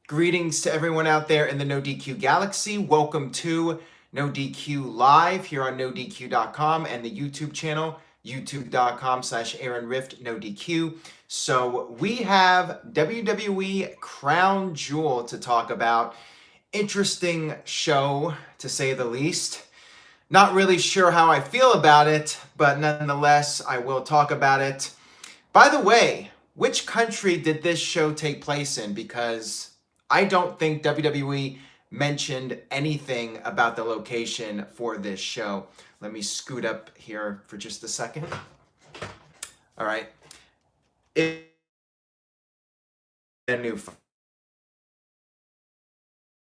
Greetings to everyone out there in the NoDQ galaxy. Welcome to NoDQ Live here on NoDQ.com and the YouTube channel, youtube.com/AaronRift NoDQ. So we have WWE Crown Jewel to talk about. Interesting show, to say the least. Not really sure how I feel about it, but nonetheless, I will talk about it. By the way, which country did this show take place in? Because I don't think WWE mentioned anything about the location for this show. Let me scoot up here for just a second. All right. It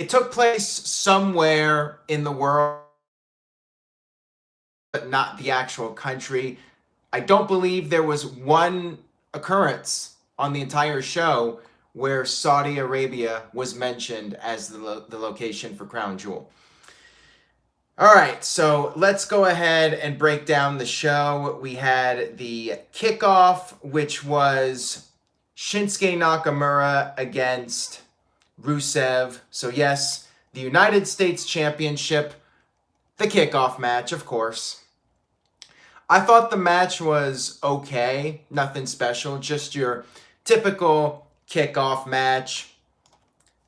took place somewhere in the world, but not the actual country. I don't believe there was one occurrence on the entire show where Saudi Arabia was mentioned as the location for Crown Jewel. All right, so let's go ahead and break down the show. We had the kickoff, which was Shinsuke Nakamura against Rusev. So yes, the United States Championship, the kickoff match, of course. I thought the match was okay, nothing special, just your typical kickoff match.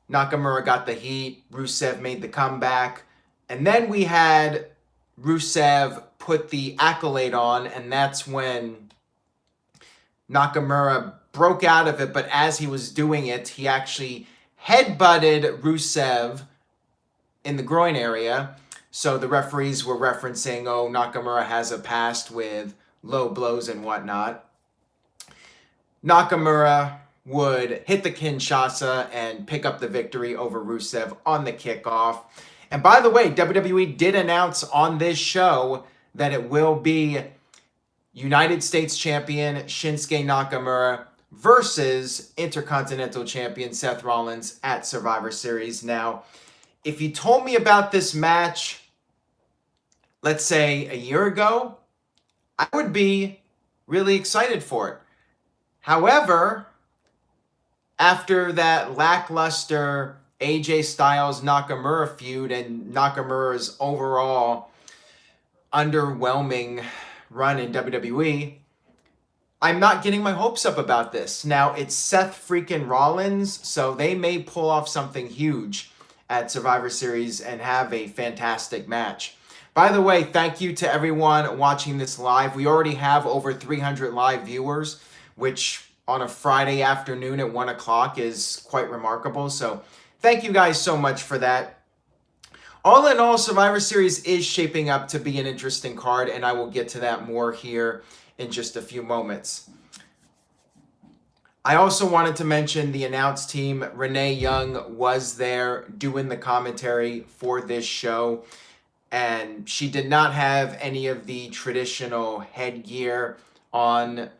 Nakamura got the heat, Rusev made the comeback, and then we had Rusev put the accolade on, and that's when Nakamura broke out of it, but as he was doing it, he actually headbutted Rusev in the groin area. So the referees were referencing, oh, Nakamura has a past with low blows and whatnot. Nakamura would hit the Kinshasa and pick up the victory over Rusev on the kickoff. And by the way, WWE did announce on this show that it will be United States Champion Shinsuke Nakamura versus Intercontinental Champion Seth Rollins at Survivor Series. Now, if you told me about this match, let's say a year ago, I would be really excited for it. However, after that lackluster AJ Styles Nakamura feud and Nakamura's overall underwhelming run in WWE, I'm not getting my hopes up about this. Now, it's Seth freaking Rollins, so they may pull off something huge at Survivor Series and have a fantastic match. By the way, thank you to everyone watching this live. We already have over 300 live viewers, which on a Friday afternoon at 1 o'clock is quite remarkable. So thank you guys so much for that. All in all, Survivor Series is shaping up to be an interesting card, and I will get to that more here in just a few moments. I also wanted to mention the announced team. Renee Young was there doing the commentary for this show, and she did not have any of the traditional headgear on,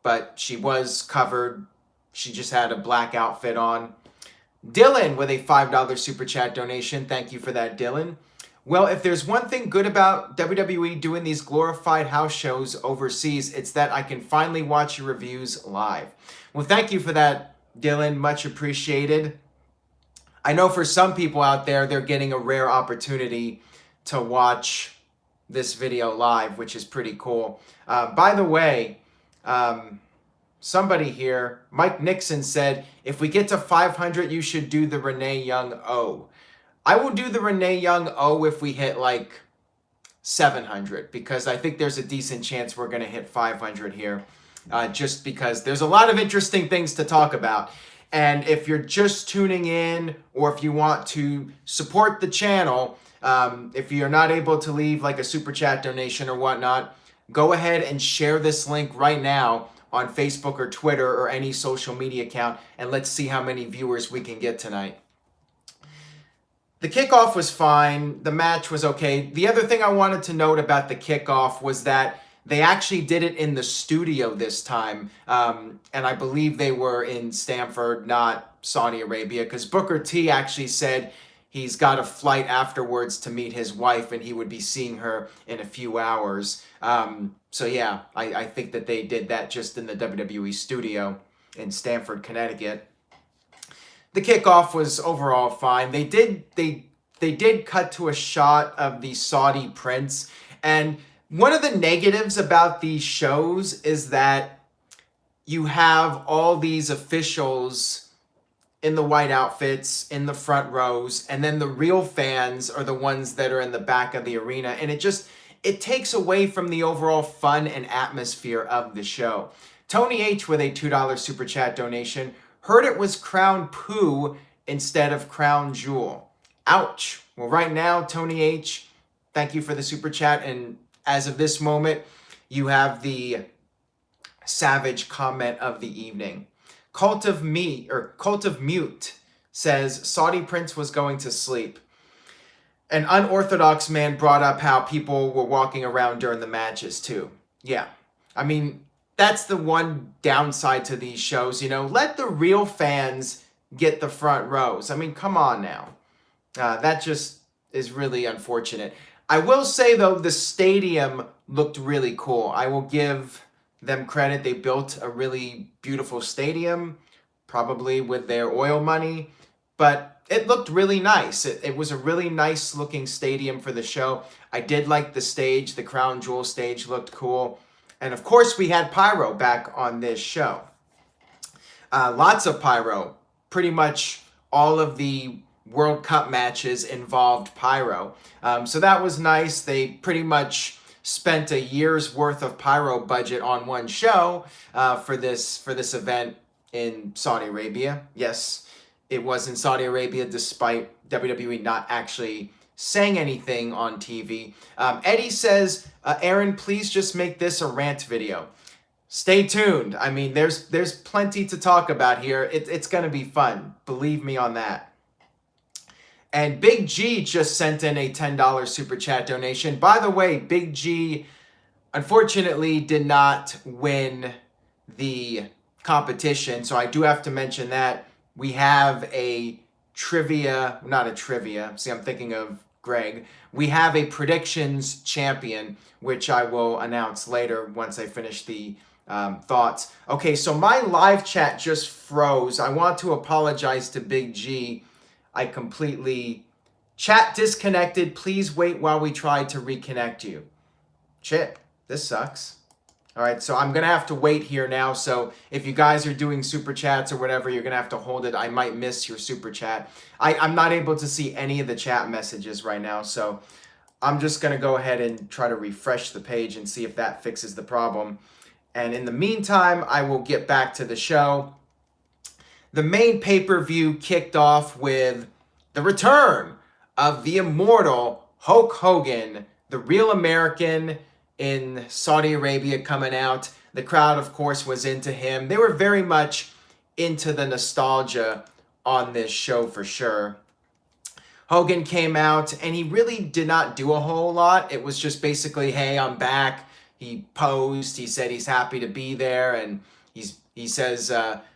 but she was covered. She just had a black outfit on. Dylan with a $5 super chat donation. Thank you for that, Dylan. Well, if there's one thing good about WWE doing these glorified house shows overseas, it's that I can finally watch your reviews live. Well, thank you for that, Dylan. Much appreciated. I know for some people out there, they're getting a rare opportunity to watch this video live, which is pretty cool. By the way, somebody here, Mike Nixon, said, if we get to 500, you should do the Renee Young O. I will do the Renee Young O if we hit like 700, because I think there's a decent chance we're going to hit 500 here, just because there's a lot of interesting things to talk about. And if you're just tuning in, or if you want to support the channel, if you're not able to leave like a super chat donation or whatnot, go ahead and share this link right now on Facebook or Twitter or any social media account, and let's see how many viewers we can get tonight. The kickoff was fine. The match was okay. The other thing I wanted to note about the kickoff was that they actually did it in the studio this time, and I believe they were in Stamford, not Saudi Arabia, because Booker T actually said he's got a flight afterwards to meet his wife, and he would be seeing her in a few hours. So yeah, I think that they did that just in the WWE studio in Stamford, Connecticut. The kickoff was overall fine. They did cut to a shot of the Saudi prince, and one of the negatives about these shows is that you have all these officials in the white outfits in the front rows, and then the real fans are the ones that are in the back of the arena, and it takes away from the overall fun and atmosphere of the show. Tony H with a $2 super chat donation. Heard it was Crown Poo instead of Crown Jewel. Ouch. Well, right now, Tony H, thank you for the super chat. And as of this moment, you have the savage comment of the evening. Cult of Mute says Saudi Prince was going to sleep. An unorthodox man brought up how people were walking around during the matches too. Yeah. I mean, that's the one downside to these shows, you know. Let the real fans get the front rows. I mean, come on now. That just is really unfortunate. I will say, though, the stadium looked really cool. I will give them credit. They built a really beautiful stadium, probably with their oil money, but it looked really nice. It was a really nice looking stadium for the show. I did like the stage. The Crown Jewel stage looked cool. And of course, we had pyro back on this show. Lots of pyro. Pretty much all of the World Cup matches involved pyro. So that was nice. They pretty much spent a year's worth of pyro budget on one show for this event in Saudi Arabia. Yes, it was in Saudi Arabia, despite WWE not actually saying anything on TV. Eddie says, Aaron, please just make this a rant video. Stay tuned. I mean, there's plenty to talk about here. It's going to be fun. Believe me on that. And Big G just sent in a $10 super chat donation. By the way, Big G unfortunately did not win the competition, so I do have to mention that. We have a trivia, not a trivia. See, I'm thinking of Greg. We have a predictions champion, which I will announce later once I finish the thoughts. Okay, so my live chat just froze. I want to apologize to Big G. I completely... Chat disconnected. Please wait while we try to reconnect you. Shit, this sucks. All right, so I'm going to have to wait here now. So if you guys are doing super chats or whatever, you're going to have to hold it. I might miss your super chat. I'm not able to see any of the chat messages right now. So I'm just going to go ahead and try to refresh the page and see if that fixes the problem. And in the meantime, I will get back to the show. The main pay-per-view kicked off with the return of the immortal Hulk Hogan, the real American in Saudi Arabia, coming out. The crowd, of course, was into him. They were very much into the nostalgia on this show for sure. Hogan came out, and he really did not do a whole lot. It was just basically, hey, I'm back. He posed. He said he's happy to be there, and he says,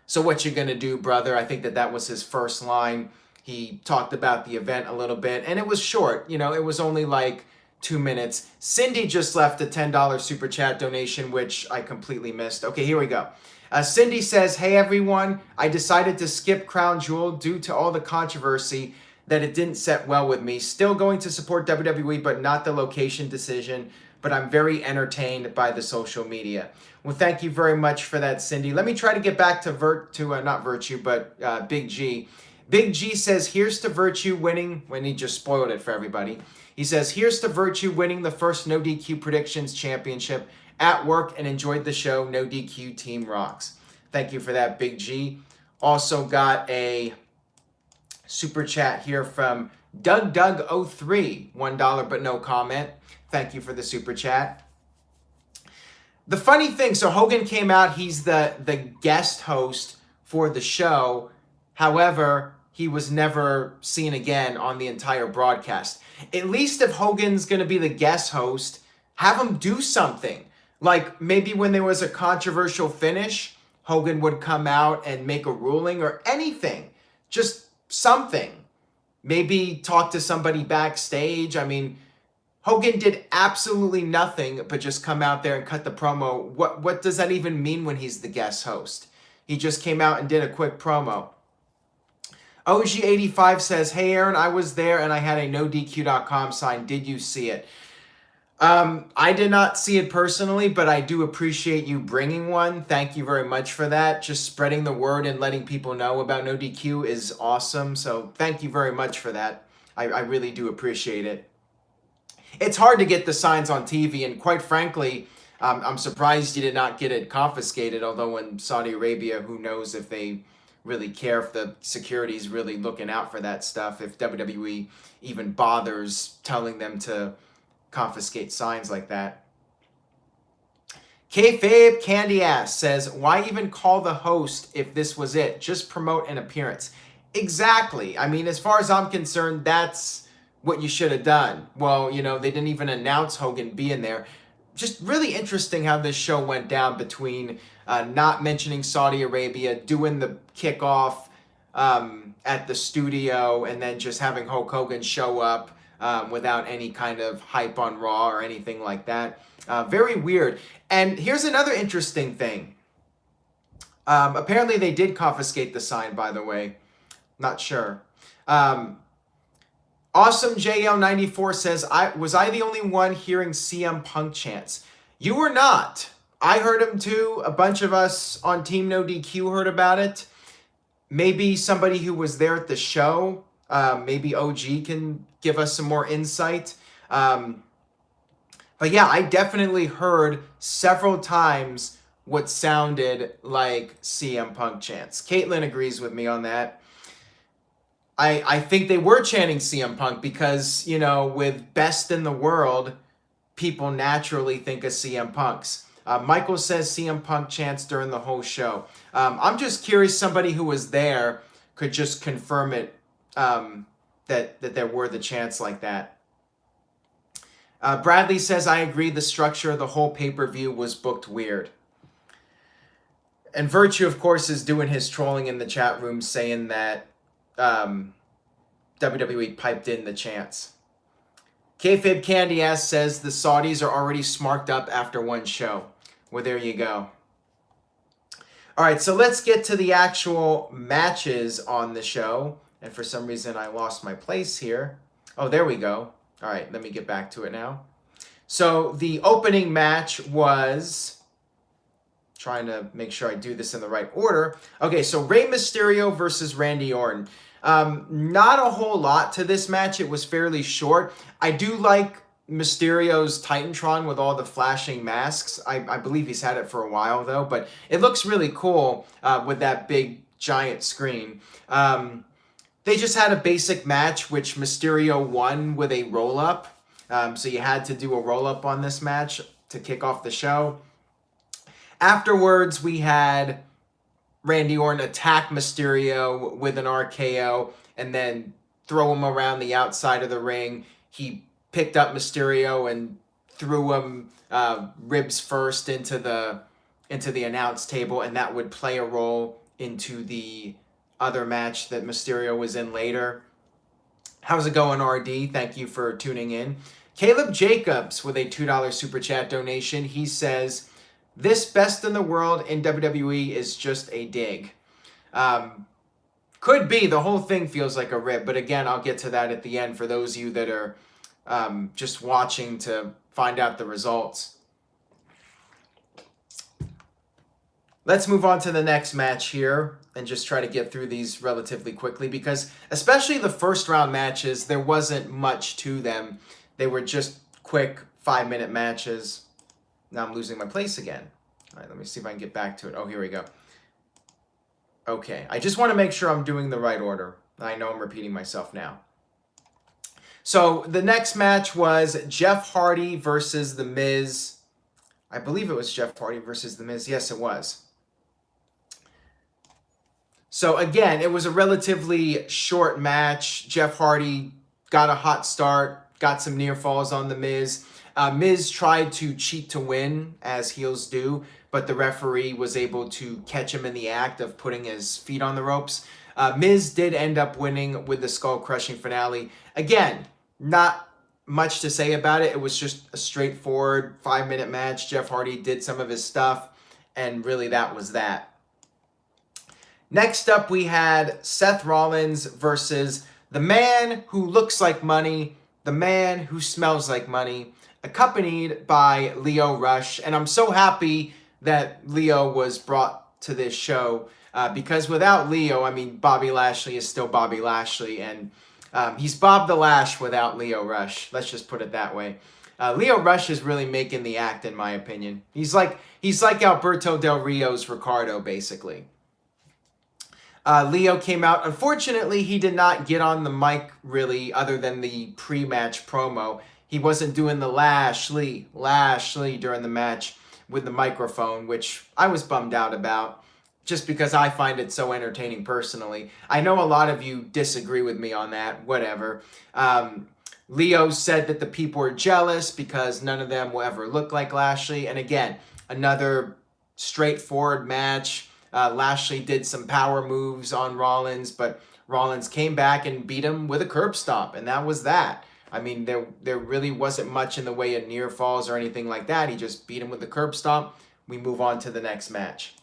so what you gonna do, brother? I think that was his first line. He talked about the event a little bit, and it was short. You know, it was only like 2 minutes. Cindy just left a $10 super chat donation, which I completely missed. Okay, here we go. Cindy says, hey, everyone. I decided to skip Crown Jewel due to all the controversy that it didn't set well with me. Still going to support WWE, but not the location decision. But I'm very entertained by the social media. Well, thank you very much for that, Cindy. Let me try to get back to not Virtue, but Big G. Big G says, here's to Virtue winning, when he just spoiled it for everybody. He says, here's to Virtue winning the first NoDQ Predictions Championship at work and enjoyed the show. NoDQ Team Rocks. Thank you for that, Big G. Also got a super chat here from Doug03, $1 but no comment. Thank you for the super chat. The funny thing, so Hogan came out, he's the guest host for the show. However, he was never seen again on the entire broadcast. At least if Hogan's going to be the guest host, have him do something. Like maybe when there was a controversial finish, Hogan would come out and make a ruling or anything. Just something. Maybe talk to somebody backstage. I mean, Hogan did absolutely nothing but just come out there and cut the promo. What does that even mean when he's the guest host? He just came out and did a quick promo. OG85 says, hey, Aaron, I was there and I had a NoDQ.com sign. Did you see it? I did not see it personally, but I do appreciate you bringing one. Thank you very much for that. Just spreading the word and letting people know about NoDQ is awesome. So thank you very much for that. I really do appreciate it. It's hard to get the signs on TV, and quite frankly, I'm surprised you did not get it confiscated, although in Saudi Arabia, who knows if they really care, if the security's really looking out for that stuff, if WWE even bothers telling them to confiscate signs like that. Kayfabe Candy Ass says, why even call the host if this was it? Just promote an appearance. Exactly. I mean, as far as I'm concerned, that's what you should have done. Well, you know, they didn't even announce Hogan being there. Just really interesting how this show went down between not mentioning Saudi Arabia, doing the kickoff at the studio, and then just having Hulk Hogan show up without any kind of hype on Raw or anything like that. Very weird. And here's another interesting thing. Apparently they did confiscate the sign, by the way. Not sure. Awesome JL94 says, was I the only one hearing CM Punk chants? You were not. I heard him too. A bunch of us on Team NoDQ heard about it. Maybe somebody who was there at the show, maybe OG can give us some more insight. But yeah, I definitely heard several times what sounded like CM Punk chants. Caitlin agrees with me on that. I think they were chanting CM Punk because, you know, with Best in the World, people naturally think of CM Punk's. Michael says CM Punk chants during the whole show. I'm just curious, somebody who was there could just confirm it, that there were the chants like that. Bradley says, I agree, the structure of the whole pay-per-view was booked weird. And Virtue, of course, is doing his trolling in the chat room saying that WWE piped in the chants. Kayfabe Candy Ass says the Saudis are already smarked up after one show. Well, there you go. All right, so let's get to the actual matches on the show. And for some reason, I lost my place here. Oh, there we go. All right, let me get back to it now. So the opening match was... Trying to make sure I do this in the right order. Okay, so Rey Mysterio versus Randy Orton. Not a whole lot to this match. It was fairly short. I do like Mysterio's Titantron with all the flashing masks. I believe he's had it for a while, though. But it looks really cool with that big, giant screen. They just had a basic match, which Mysterio won with a roll-up. So you had to do a roll-up on this match to kick off the show. Afterwards, we had Randy Orton attack Mysterio with an RKO and then throw him around the outside of the ring. He picked up Mysterio and threw him ribs first into the announce table, and that would play a role into the other match that Mysterio was in later. How's it going, RD? Thank you for tuning in. Caleb Jacobs with a $2 super chat donation. He says, this Best in the World in WWE is just a dig. Could be. The whole thing feels like a rib. But again, I'll get to that at the end for those of you that are just watching to find out the results. Let's move on to the next match here and just try to get through these relatively quickly, because especially the first round matches, there wasn't much to them. They were just quick 5-minute matches. Now I'm losing my place again. All right, let me see if I can get back to it. Oh, here we go. Okay, I just want to make sure I'm doing the right order. I know I'm repeating myself now. So the next match was Jeff Hardy versus The Miz. I believe it was Jeff Hardy versus The Miz. Yes, it was. So again, it was a relatively short match. Jeff Hardy got a hot start, got some near falls on The Miz. Miz tried to cheat to win, as heels do, but the referee was able to catch him in the act of putting his feet on the ropes. Miz did end up winning with the skull-crushing finale. Again, not much to say about it. It was just a straightforward 5-minute match. Jeff Hardy did some of his stuff, and really that was that. Next up, we had Seth Rollins versus the man who looks like money, the man who smells like money, accompanied by Lio Rush. And I'm so happy that Lio was brought to this show because without Lio, I mean, Bobby Lashley is still Bobby Lashley, and he's Bob the Lash without Lio Rush. Let's just put it that way. Lio Rush is really making the act, in my opinion. He's like Alberto Del Rio's Ricardo, basically. Lio came out. Unfortunately, he did not get on the mic really, other than the pre-match promo. He wasn't doing the Lashley during the match with the microphone, which I was bummed out about, just because I find it so entertaining personally. I know a lot of you disagree with me on that, whatever. Lio said that the people are jealous because none of them will ever look like Lashley. And again, another straightforward match. Lashley did some power moves on Rollins, but Rollins came back and beat him with a curb stomp, and that was that. I mean, there really wasn't much in the way of near falls or anything like that. He just beat him with the curb stomp. We move on to the next match.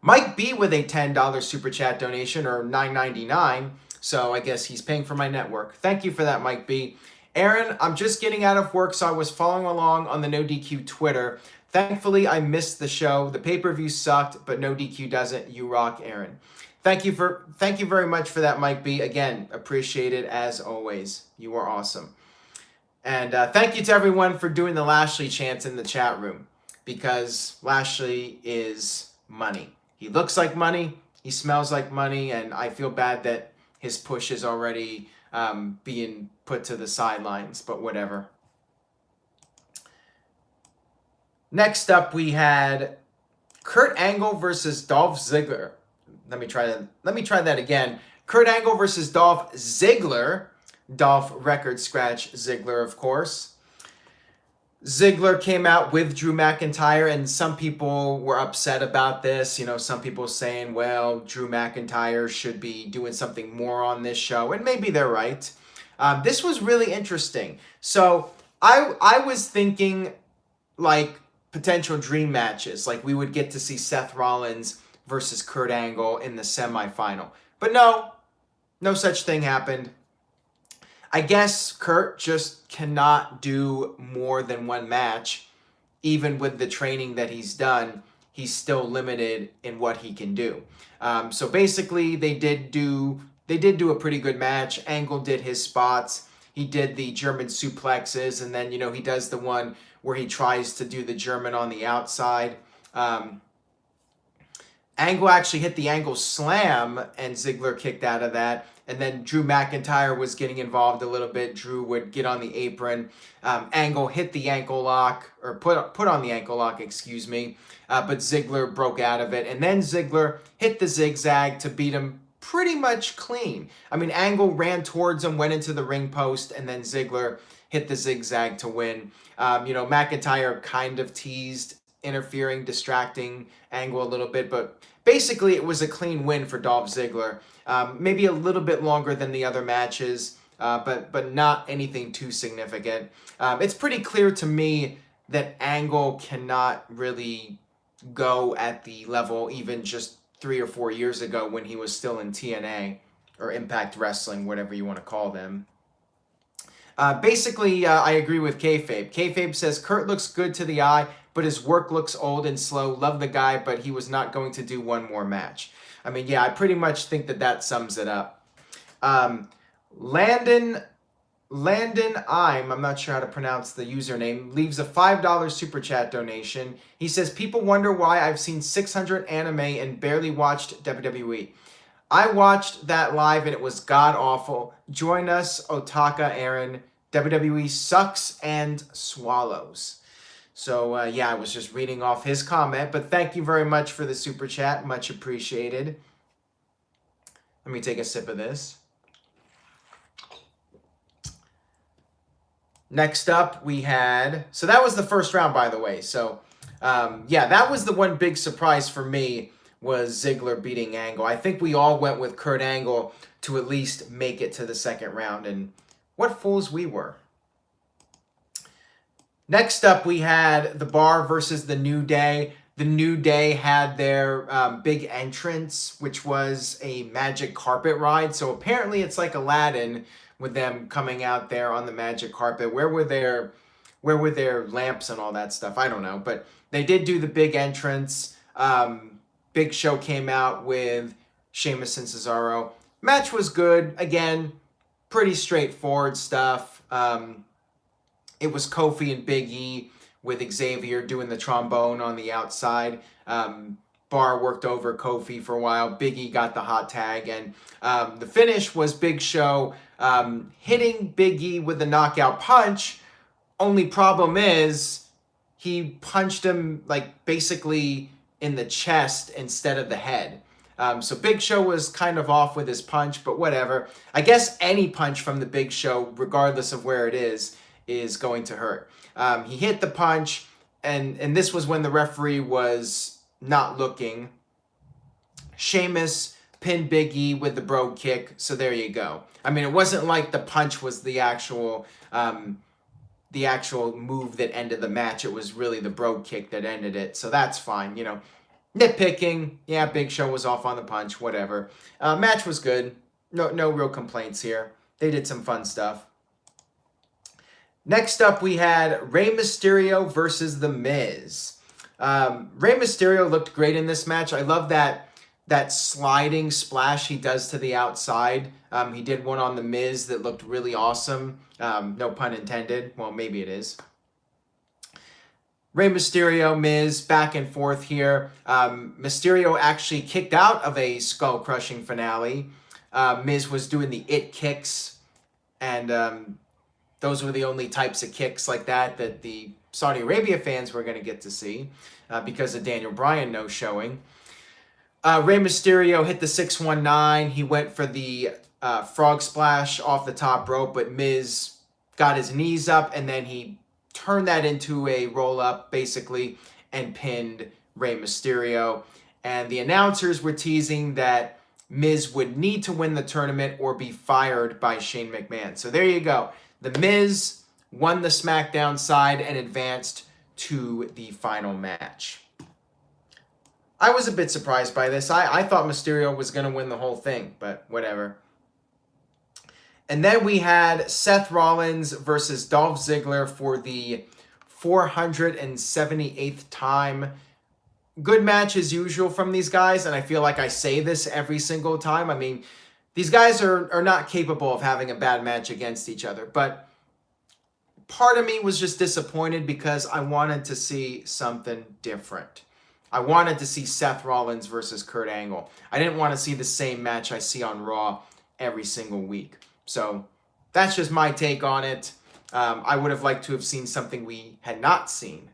Mike B with a $10 super chat donation, or $9.99. So I guess he's paying for my network. Thank you for that, Mike B. Aaron, I'm just getting out of work, so I was following along on the NoDQ Twitter. Thankfully, I missed the show. The pay-per-view sucked, but NoDQ doesn't. You rock, Aaron. Thank you very much for that, Mike B. Again, appreciate it as always. You are awesome. And thank you to everyone for doing the Lashley chants in the chat room, because Lashley is money. He looks like money. He smells like money, and I feel bad that his push is already being put to the sidelines, but whatever. Next up, we had Kurt Angle versus Dolph Ziggler. Let me try that again. Kurt Angle versus Dolph Ziggler. Dolph record scratch Ziggler, of course. Ziggler came out with Drew McIntyre, and some people were upset about this. You know, some people saying, well, Drew McIntyre should be doing something more on this show, and maybe they're right. This was really interesting. So I was thinking, like, potential dream matches. Like, we would get to see Seth Rollins versus Kurt Angle in the semifinal. But no such thing happened. I guess Kurt just cannot do more than one match. Even with the training that he's done, he's still limited in what he can do. So basically, they did do a pretty good match. Angle did his spots. He did the German suplexes, and then, you know, he does the one where he tries to do the German on the outside. Angle actually hit the Angle slam, and Ziggler kicked out of that. And then Drew McIntyre was getting involved a little bit. Drew would get on the apron. Angle hit the ankle lock, or put on the ankle lock, excuse me. But Ziggler broke out of it. And then Ziggler hit the zigzag to beat him pretty much clean. I mean, Angle ran towards him, went into the ring post, and then Ziggler hit the zigzag to win. You know, McIntyre kind of teased, interfering, distracting Angle a little bit, but basically it was a clean win for Dolph Ziggler. Maybe a little bit longer than the other matches, but not anything too significant. It's pretty clear to me that Angle cannot really go at the level even just 3 or 4 years ago when he was still in TNA, or Impact Wrestling, whatever you want to call them. Basically, I agree with Kayfabe. Kayfabe says, Kurt looks good to the eye, but his work looks old and slow. Love the guy, but he was not going to do one more match. I mean, yeah, I pretty much think that sums it up. Landon I'm not sure how to pronounce the username, leaves a $5 super chat donation. He says, people wonder why I've seen 600 anime and barely watched WWE. I watched that live and it was god-awful. Join us, Otaka Aaron. WWE sucks and swallows. So, yeah, I was just reading off his comment. But thank you very much for the super chat. Much appreciated. Let me take a sip of this. Next up, we had... So that was the first round, by the way. So, yeah, that was the one big surprise for me, was Ziggler beating Angle. I think we all went with Kurt Angle to at least make it to the second round, and what fools we were. Next up, we had The Bar versus The New Day. The New Day had their big entrance, which was a magic carpet ride. So apparently it's like Aladdin with them coming out there on the magic carpet. Where were their lamps and all that stuff? I don't know. But they did do the big entrance. Big Show came out with Sheamus and Cesaro. Match was good. Again, pretty straightforward stuff. It was Kofi and Big E with Xavier doing the trombone on the outside. Bar worked over Kofi for a while. Big E got the hot tag. And the finish was Big Show hitting Big E with the knockout punch. Only problem is he punched him like basically in the chest instead of the head. So Big Show was kind of off with his punch, but whatever. I guess any punch from the Big Show, regardless of where it is going to hurt. He hit the punch, and this was when the referee was not looking. Sheamus pinned Big E with the brogue kick, so there you go. I mean, it wasn't like the punch was the actual move that ended the match. It was really the brogue kick that ended it, so that's fine, you know. Nitpicking, yeah, Big Show was off on the punch, whatever. Match was good. No real complaints here. They did some fun stuff. Next up, we had Rey Mysterio versus The Miz. Rey Mysterio looked great in this match. I love that sliding splash he does to the outside. He did one on The Miz that looked really awesome. No pun intended. Well, maybe it is. Rey Mysterio, Miz, back and forth here. Mysterio actually kicked out of a skull-crushing finale. Miz was doing the it kicks, and those were the only types of kicks like that the Saudi Arabia fans were going to get to see because of Daniel Bryan no-showing. Rey Mysterio hit the 619. He went for the frog splash off the top rope, but Miz got his knees up, and then he turned that into a roll-up, basically, and pinned Rey Mysterio. And the announcers were teasing that Miz would need to win the tournament or be fired by Shane McMahon. So there you go. The Miz won the SmackDown side and advanced to the final match. I was a bit surprised by this. I thought Mysterio was going to win the whole thing, but whatever. And then we had Seth Rollins versus Dolph Ziggler for the 478th time. Good match as usual from these guys, and I feel like I say this every single time. I mean, these guys are not capable of having a bad match against each other, but part of me was just disappointed because I wanted to see something different. I wanted to see Seth Rollins versus Kurt Angle. I didn't want to see the same match I see on Raw every single week. So that's just my take on it. I would have liked to have seen something we had not seen,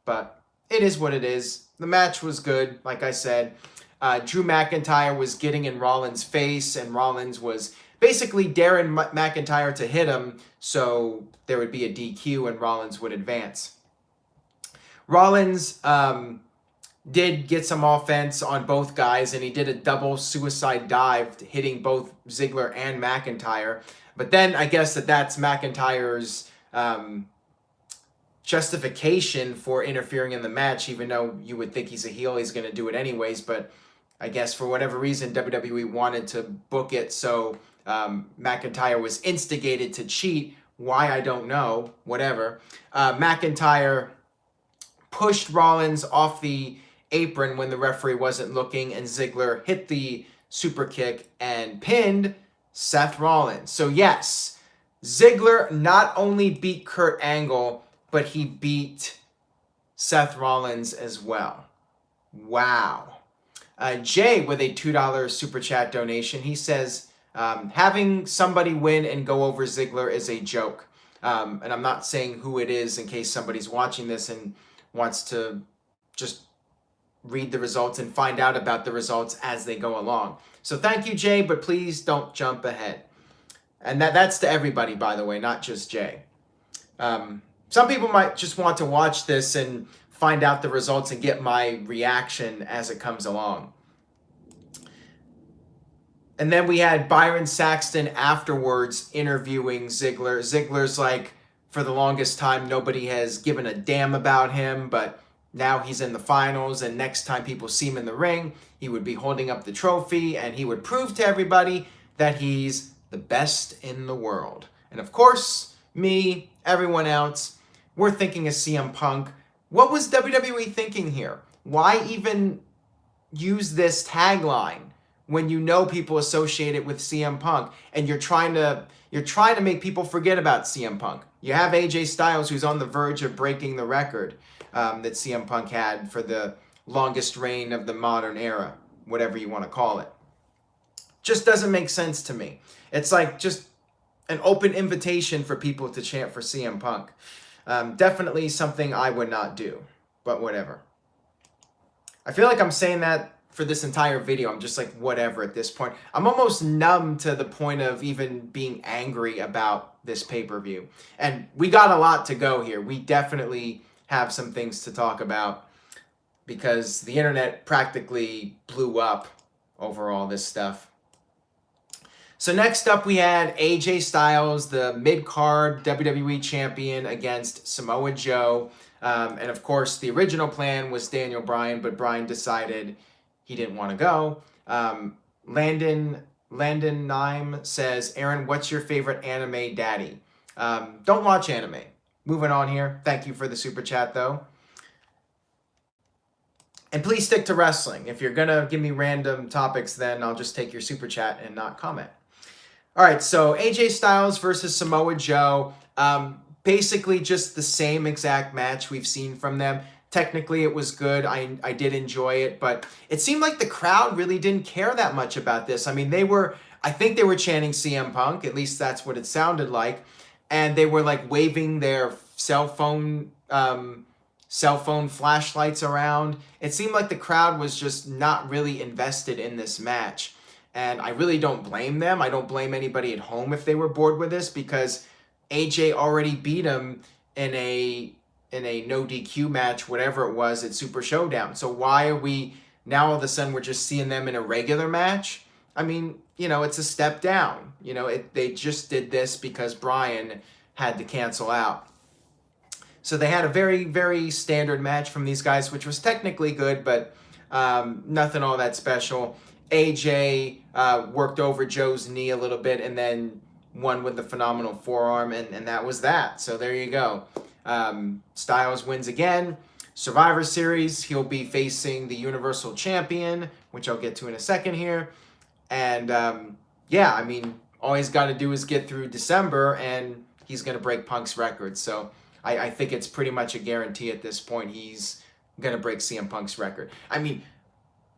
but it is what it is. The match was good, like I said. Drew McIntyre was getting in Rollins' face, and Rollins was basically daring McIntyre to hit him, so there would be a DQ and Rollins would advance. Rollins did get some offense on both guys, and he did a double suicide dive, hitting both Ziggler and McIntyre. But then I guess that's McIntyre's justification for interfering in the match, even though you would think he's a heel, he's going to do it anyways. But I guess for whatever reason, WWE wanted to book it, so McIntyre was instigated to cheat. Why, I don't know. Whatever. McIntyre pushed Rollins off the apron when the referee wasn't looking, and Ziggler hit the super kick and pinned Seth Rollins. So yes, Ziggler not only beat Kurt Angle, but he beat Seth Rollins as well. Wow. Jay with a $2 super chat donation. He says, having somebody win and go over Ziggler is a joke. And I'm not saying who it is in case somebody's watching this and wants to just read the results and find out about the results as they go along. So thank you, Jay, but please don't jump ahead. And that's to everybody, by the way, not just Jay. Some people might just want to watch this and find out the results and get my reaction as it comes along. And then we had Byron Saxton afterwards interviewing Ziggler. Ziggler's like, for the longest time, nobody has given a damn about him, but now he's in the finals, and next time people see him in the ring, he would be holding up the trophy, and he would prove to everybody that he's the best in the world. And of course, me, everyone else, we're thinking of CM Punk. What was WWE thinking here? Why even use this tagline when you know people associate it with CM Punk, and you're trying to make people forget about CM Punk? You have AJ Styles, who's on the verge of breaking the record that CM Punk had for the longest reign of the modern era, whatever you want to call it. Just doesn't make sense to me. It's like just an open invitation for people to chant for CM Punk. Definitely something I would not do, but whatever. I feel like I'm saying that for this entire video. I'm just like, whatever at this point. I'm almost numb to the point of even being angry about this pay-per-view. And we got a lot to go here. We definitely have some things to talk about because the internet practically blew up over all this stuff. So next up we had AJ Styles, the mid-card WWE champion, against Samoa Joe. And of course, the original plan was Daniel Bryan, but Bryan decided he didn't want to go. Landon Nime says, Aaron, what's your favorite anime daddy? Don't watch anime. Moving on here. Thank you for the super chat, though. And please stick to wrestling. If you're going to give me random topics, then I'll just take your super chat and not comment. All right, so AJ Styles versus Samoa Joe. Basically just the same exact match we've seen from them. Technically, it was good. I did enjoy it, but it seemed like the crowd really didn't care that much about this. I mean, I think they were chanting CM Punk. At least that's what it sounded like. And they were like waving their cell phone flashlights around. It seemed like the crowd was just not really invested in this match. And I really don't blame them. I don't blame anybody at home if they were bored with this, because AJ already beat him in a NoDQ match, whatever it was, at Super Showdown. So why are we now all of a sudden we're just seeing them in a regular match? I mean, it's a step down. They just did this because Bryan had to cancel out. So they had a very, very standard match from these guys, which was technically good, but nothing all that special. AJ worked over Joe's knee a little bit and then won with the phenomenal forearm, and that was that. So there you go. Styles wins again. Survivor Series, he'll be facing the Universal Champion, which I'll get to in a second here. And yeah, I mean, all he's got to do is get through December, and he's going to break Punk's record. So I think it's pretty much a guarantee at this point he's going to break CM Punk's record. I mean,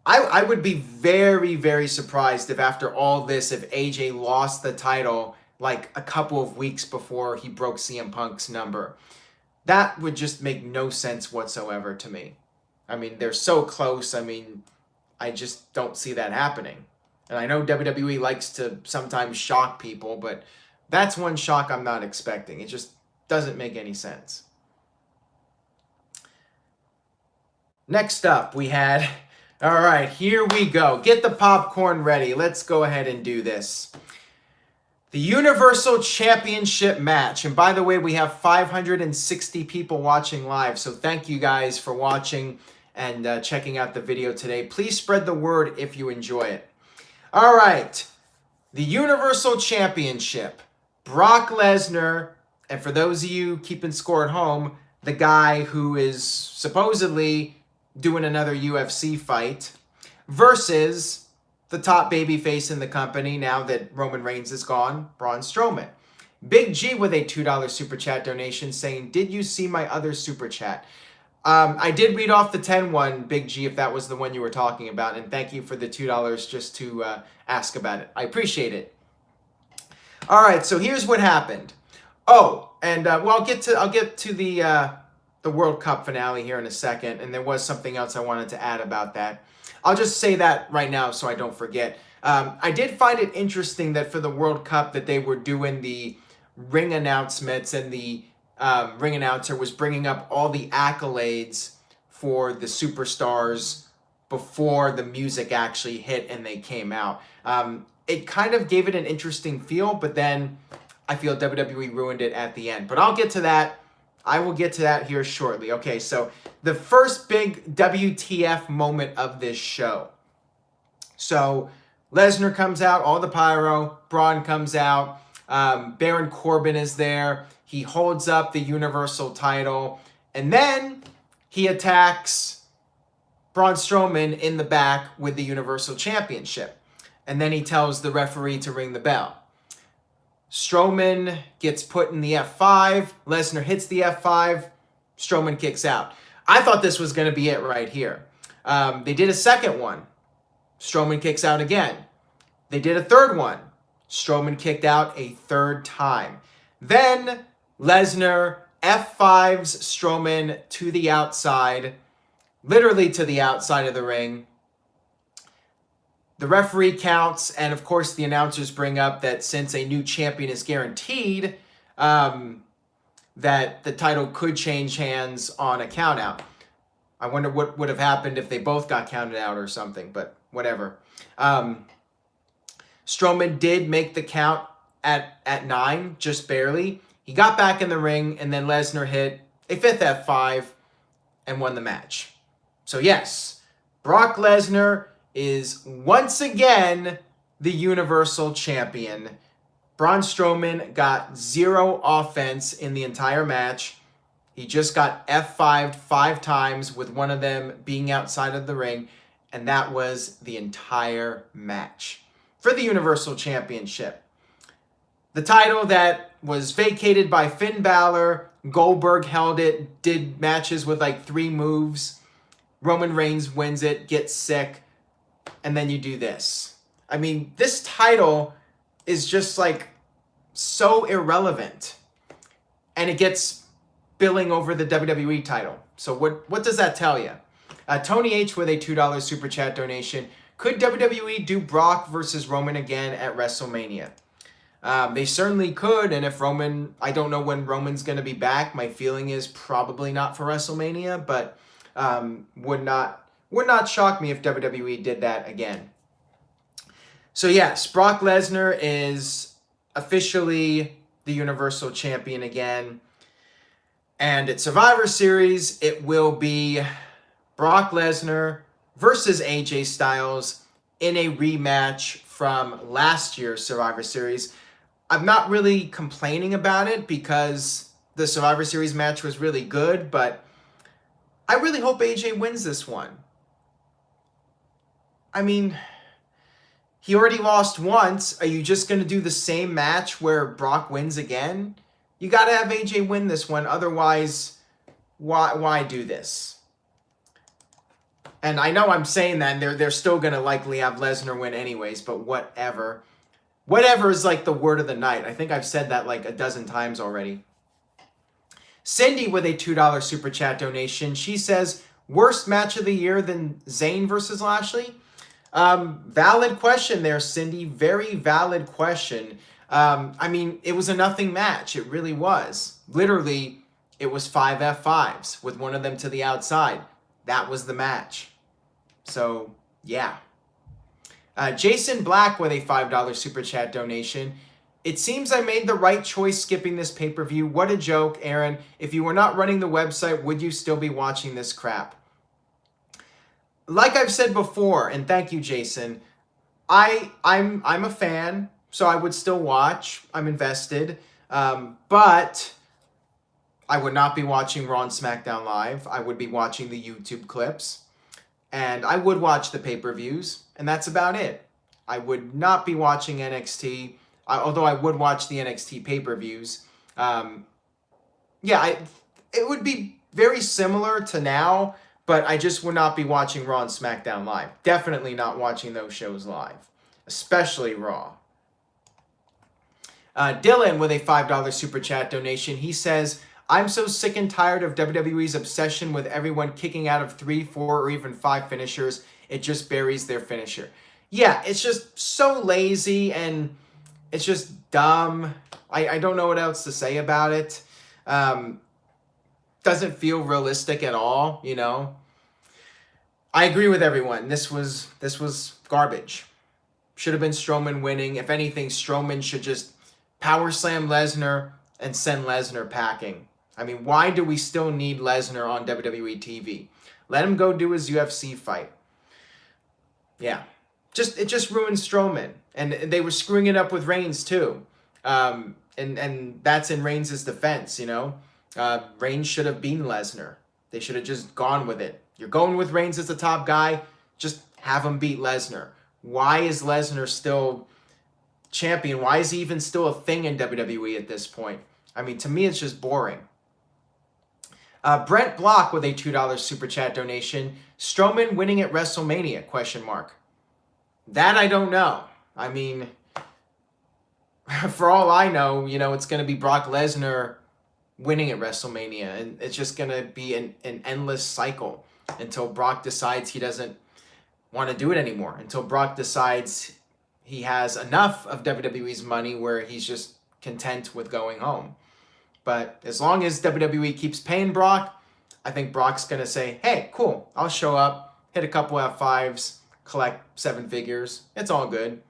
I would be very, very surprised if after all this, if AJ lost the title like a couple of weeks before he broke CM Punk's number. That would just make no sense whatsoever to me. I mean, they're so close. I mean, I just don't see that happening. And I know WWE likes to sometimes shock people, but that's one shock I'm not expecting. It just doesn't make any sense. Next up, we had... All right, here we go. Get the popcorn ready. Let's go ahead and do this. The Universal Championship match. And by the way, we have 560 people watching live. So thank you guys for watching and checking out the video today. Please spread the word if you enjoy it. All right. The Universal Championship. Brock Lesnar. And for those of you keeping score at home, the guy who is supposedly doing another UFC fight, versus the top babyface in the company now that Roman Reigns is gone, Braun Strowman. Big G with a $2 super chat donation saying, did you see my other super chat? I did read off the 10 one, Big G, if that was the one you were talking about, and thank you for the $2 just to ask about it. I appreciate it. All right, so here's what happened. Oh, and well, I'll get to the World Cup finale here in a second, and there was something else I wanted to add about that. I'll just say that right now so I don't forget. I did find it interesting that for the World Cup that they were doing the ring announcements, and the ring announcer was bringing up all the accolades for the superstars before the music actually hit and they came out. It kind of gave it an interesting feel, but then I feel WWE ruined it at the end. But I'll get to that I will get to that here shortly. Okay, so the first big WTF moment of this show. So Lesnar comes out, all the pyro, Braun comes out, Baron Corbin is there. He holds up the Universal title, and then he attacks Braun Strowman in the back with the Universal Championship. And then he tells the referee to ring the bell. Strowman gets put in the F5. Lesnar hits the F5. Strowman kicks out. I thought this was going to be it right here. They did a second one. Strowman kicks out again. They did a third one. Strowman kicked out a third time. Then Lesnar F5s Strowman to the outside, literally to the outside of the ring. The referee counts, and of course the announcers bring up that since a new champion is guaranteed, that the title could change hands on a countout. I wonder what would have happened if they both got counted out or something, but whatever. Strowman did make the count at 9, just barely. He got back in the ring, and then Lesnar hit a 5th F5 and won the match. So yes, Brock Lesnar is once again the Universal Champion. Braun Strowman got 0 offense in the entire match. He just got F5'd 5 times, with one of them being outside of the ring, and that was the entire match for the Universal Championship. The title that was vacated by Finn Balor, Goldberg held it, did matches with like 3 moves. Roman Reigns wins it, gets sick, and then you do this. I mean, this title is just like so irrelevant, and it gets billing over the WWE title. So what does that tell you? Tony H with a $2 super chat donation. Could WWE do Brock versus Roman again at WrestleMania? They certainly could, and if Roman, I don't know when Roman's going to be back. My feeling is probably not for WrestleMania, but would not shock me if WWE did that again. So yes, Brock Lesnar is officially the Universal Champion again. And at Survivor Series, it will be Brock Lesnar versus AJ Styles in a rematch from last year's Survivor Series. I'm not really complaining about it because the Survivor Series match was really good, but I really hope AJ wins this one. I mean, he already lost once. Are you just going to do the same match where Brock wins again? You got to have AJ win this one. Otherwise, why do this? And I know I'm saying that, and they're still going to likely have Lesnar win anyways, but whatever. Whatever is like the word of the night. I think I've said that like a dozen times already. Cindy with a $2 super chat donation. She says, worst match of the year than Zayn versus Lashley? Valid question there, Cindy. Very valid question. I mean, it was a nothing match. It really was. Literally, it was 5 F5s with one of them to the outside. That was the match. So, yeah. Jason Black with a $5 super chat donation. It seems I made the right choice skipping this pay-per-view. What a joke, Aaron. If you were not running the website, would you still be watching this crap? Like I've said before, and thank you, Jason, I'm a fan, so I would still watch. I'm invested. But I would not be watching Raw and SmackDown Live. I would be watching the YouTube clips. And I would watch the pay-per-views, and that's about it. I would not be watching NXT, although I would watch the NXT pay-per-views. It would be very similar to now, but I just would not be watching Raw and SmackDown Live. Definitely not watching those shows live, especially Raw. Dylan with a $5 super chat donation. He says, I'm so sick and tired of WWE's obsession with everyone kicking out of 3, 4, or even 5 finishers. It just buries their finisher. Yeah, it's just so lazy and it's just dumb. I don't know what else to say about it. Doesn't feel realistic at all, you know. I agree with everyone. This was garbage. Should have been Strowman winning. If anything, Strowman should just power slam Lesnar and send Lesnar packing. I mean, why do we still need Lesnar on WWE TV? Let him go do his UFC fight. Yeah. It just ruined Strowman. And they were screwing it up with Reigns too. And that's in Reigns' defense, you know. Reigns should have beaten Lesnar. They should have just gone with it. You're going with Reigns as the top guy, just have him beat Lesnar. Why is Lesnar still champion? Why is he even still a thing in WWE at this point? I mean, to me, it's just boring. Brent Block with a $2 super chat donation. Strowman winning at WrestleMania, question mark. That I don't know. I mean, for all I know, you know, it's going to be Brock Lesnar winning at WrestleMania. And it's just going to be an endless cycle until Brock decides he doesn't want to do it anymore. Until Brock decides he has enough of WWE's money where he's just content with going home. But as long as WWE keeps paying Brock, I think Brock's going to say, hey, cool, I'll show up, hit a couple F5s, collect 7 figures. It's all good.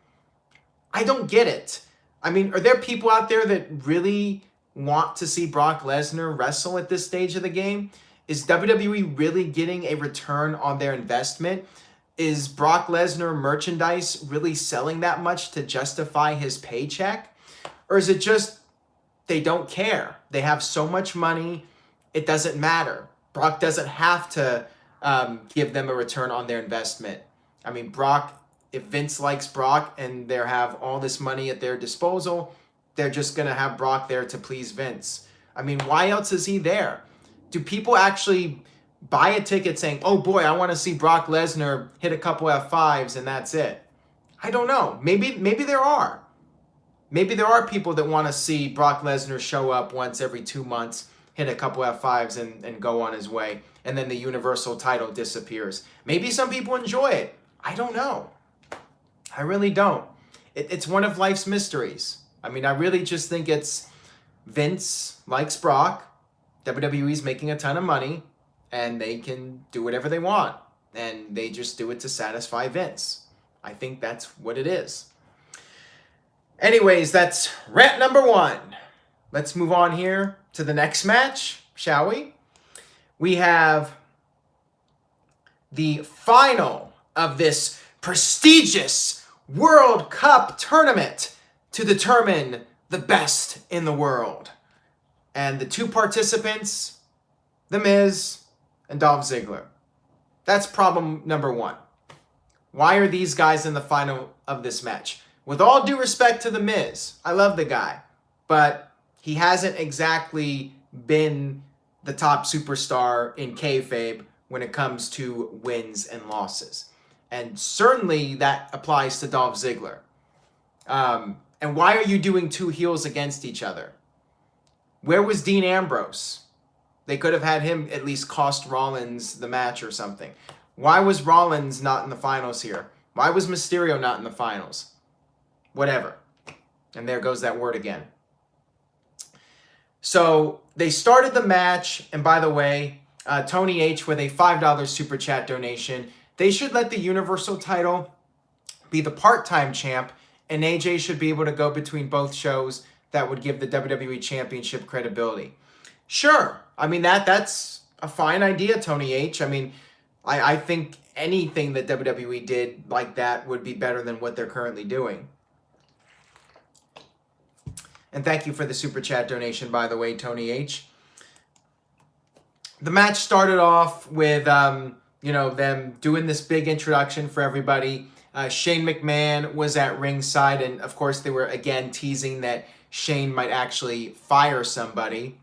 I don't get it. I mean, are there people out there that really want to see Brock Lesnar wrestle at this stage of the game? Is WWE really getting a return on their investment? Is Brock Lesnar merchandise really selling that much to justify his paycheck? Or is it just they don't care? They have so much money, it doesn't matter. Brock doesn't have to give them a return on their investment. I mean, Brock, if Vince likes Brock and they have all this money at their disposal, they're just going to have Brock there to please Vince. I mean, why else is he there? Do people actually buy a ticket saying, oh boy, I want to see Brock Lesnar hit a couple F5s and that's it? I don't know. Maybe there are. Maybe there are people that want to see Brock Lesnar show up once every 2 months, hit a couple F5s and go on his way, and then the Universal title disappears. Maybe some people enjoy it. I don't know. I really don't. It's one of life's mysteries. I mean, I really just think it's Vince likes Brock, WWE's making a ton of money, and they can do whatever they want, and they just do it to satisfy Vince. I think that's what it is. Anyways, that's rant number 1. Let's move on here to the next match, shall we? We have the final of this prestigious World Cup tournament to determine the best in the world. And the 2 participants, The Miz and Dolph Ziggler. That's problem number 1. Why are these guys in the final of this match? With all due respect to The Miz, I love the guy, but he hasn't exactly been the top superstar in kayfabe when it comes to wins and losses. And certainly that applies to Dolph Ziggler. And why are you doing 2 heels against each other? Where was Dean Ambrose? They could have had him at least cost Rollins the match or something. Why was Rollins not in the finals here? Why was Mysterio not in the finals? Whatever. And there goes that word again. So they started the match, and by the way, Tony H with a $5 super chat donation. They should let the Universal title be the part-time champ, and AJ should be able to go between both shows. That would give the WWE Championship credibility. Sure. I mean, that's a fine idea, Tony H. I mean, I think anything that WWE did like that would be better than what they're currently doing. And thank you for the super chat donation, by the way, Tony H. The match started off with, them doing this big introduction for everybody. Shane McMahon was at ringside, and of course they were again teasing that Shane might actually fire somebody.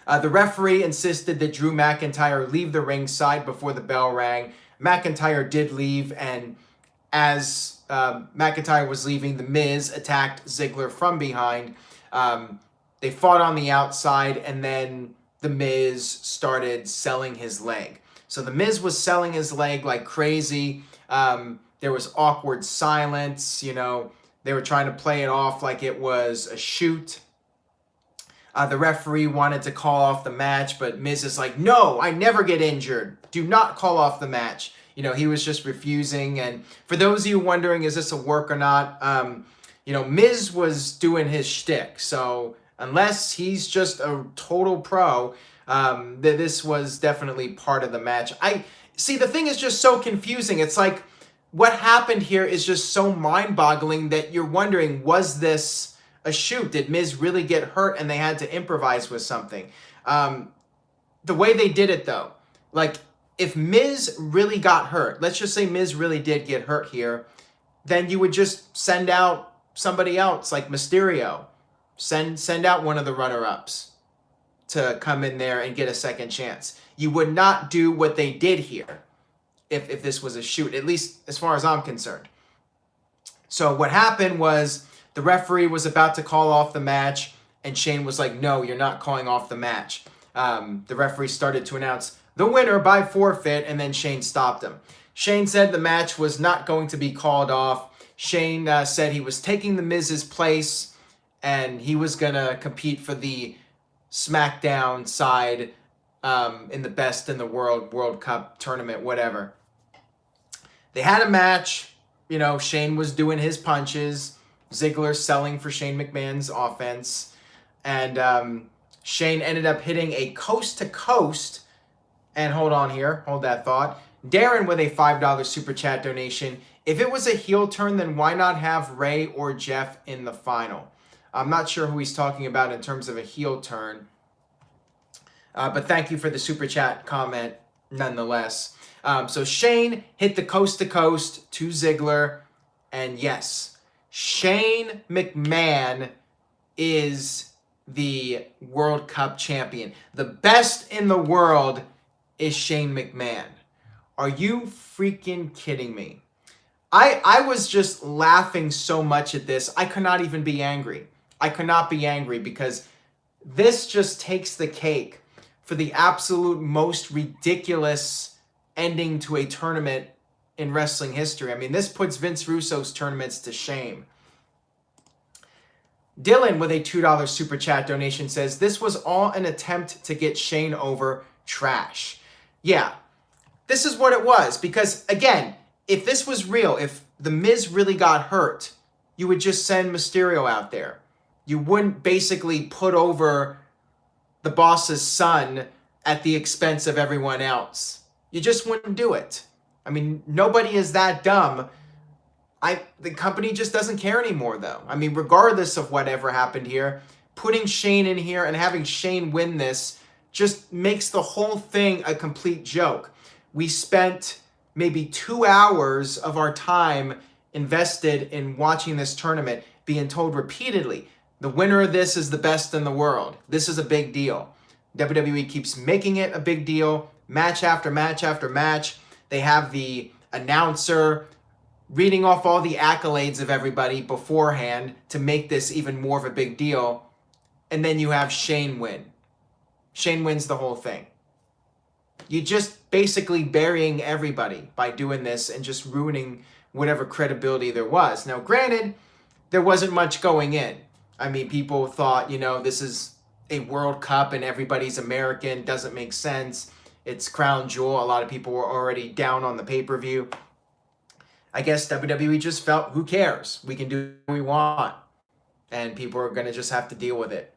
The referee insisted that Drew McIntyre leave the ringside before the bell rang. McIntyre did leave, and as McIntyre was leaving, The Miz attacked Ziggler from behind. They fought on the outside, and then The Miz started selling his leg. So The Miz was selling his leg like crazy. There was awkward silence. They were trying to play it off like it was a shoot. The referee wanted to call off the match, but Miz is like, no, I never get injured. Do not call off the match. He was just refusing. And for those of you wondering, is this a work or not? Miz was doing his shtick. So Unless he's just a total pro, this was definitely part of the match. I see, the thing is just so confusing. It's like what happened here is just so mind-boggling that you're wondering, was this a shoot? Did Miz really get hurt and they had to improvise with something? The way they did it, though, like, if Miz really got hurt, let's just say Miz really did get hurt here, then you would just send out somebody else, like Mysterio. Send out one of the runner-ups to come in there and get a second chance. You would not do what they did here if this was a shoot, at least as far as I'm concerned. So what happened was the referee was about to call off the match, and Shane was like, no, you're not calling off the match. The referee started to announce the winner by forfeit, and then Shane stopped him. Shane said the match was not going to be called off. Shane said he was taking the Miz's place, and he was going to compete for the SmackDown side in the Best in the World Cup tournament, whatever. They had a match. You know, Shane was doing his punches. Ziggler selling for Shane McMahon's offense. And Shane ended up hitting a coast-to-coast. And hold on here. Hold that thought. Darren with a $5 super chat donation. If it was a heel turn, then why not have Ray or Jeff in the final? I'm not sure who he's talking about in terms of a heel turn. But thank you for the super chat comment nonetheless. So Shane hit the coast-to-coast to Ziggler. And yes, Shane McMahon is the World Cup champion. The best in the world is Shane McMahon. Are you freaking kidding me? I was just laughing so much at this, I could not even be angry. I could not be angry because this just takes the cake for the absolute most ridiculous ending to a tournament in wrestling history. I mean, this puts Vince Russo's tournaments to shame. Dylan with a $2 super chat donation says, this was all an attempt to get Shane over. Trash. Yeah, this is what it was. Because, again, if this was real, if The Miz really got hurt, you would just send Mysterio out there. You wouldn't basically put over the boss's son at the expense of everyone else. You just wouldn't do it. I mean, nobody is that dumb. The company just doesn't care anymore, though. I mean, regardless of whatever happened here, putting Shane in here and having Shane win this just makes the whole thing a complete joke. We spent maybe 2 hours of our time invested in watching this tournament, being told repeatedly, the winner of this is the best in the world. This is a big deal. WWE keeps making it a big deal, match after match after match. They have the announcer reading off all the accolades of everybody beforehand to make this even more of a big deal. And then you have Shane win. Shane wins the whole thing. You're just basically burying everybody by doing this and just ruining whatever credibility there was. Now, granted, there wasn't much going in. I mean, people thought, this is a World Cup and everybody's American. Doesn't make sense. It's Crown Jewel. A lot of people were already down on the pay-per-view. I guess WWE just felt, who cares? We can do what we want. And people are going to just have to deal with it.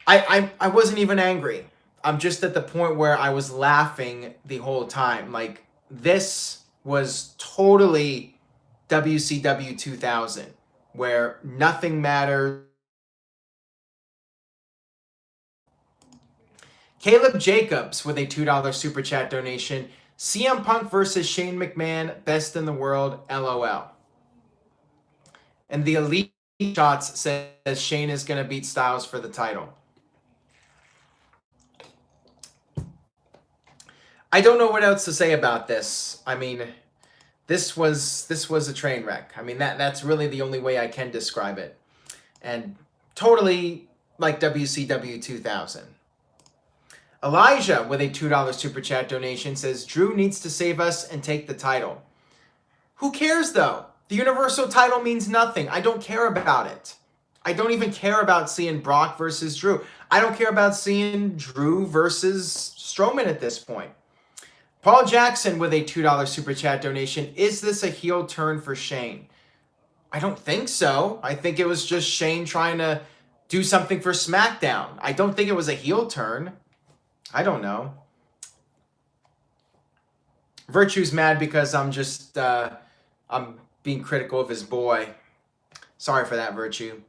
I wasn't even angry. I'm just at the point where I was laughing the whole time. Like, this was totally WCW 2000, where nothing matters. Caleb Jacobs with a $2 super chat donation. CM Punk versus Shane McMahon, best in the world, LOL. And the Elite Shots says Shane is going to beat Styles for the title. I don't know what else to say about this. I mean, this was a train wreck. I mean, that's really the only way I can describe it. And totally like WCW 2000. Elijah with a $2 super chat donation says, Drew needs to save us and take the title. Who cares, though? The Universal title means nothing. I don't care about it. I don't even care about seeing Brock versus Drew. I don't care about seeing Drew versus Strowman at this point. Paul Jackson with a $2 super chat donation. Is this a heel turn for Shane? I don't think so. I think it was just Shane trying to do something for SmackDown. I don't think it was a heel turn. I don't know. Virtue's mad because I'm just, I'm being critical of his boy. Sorry for that, Virtue.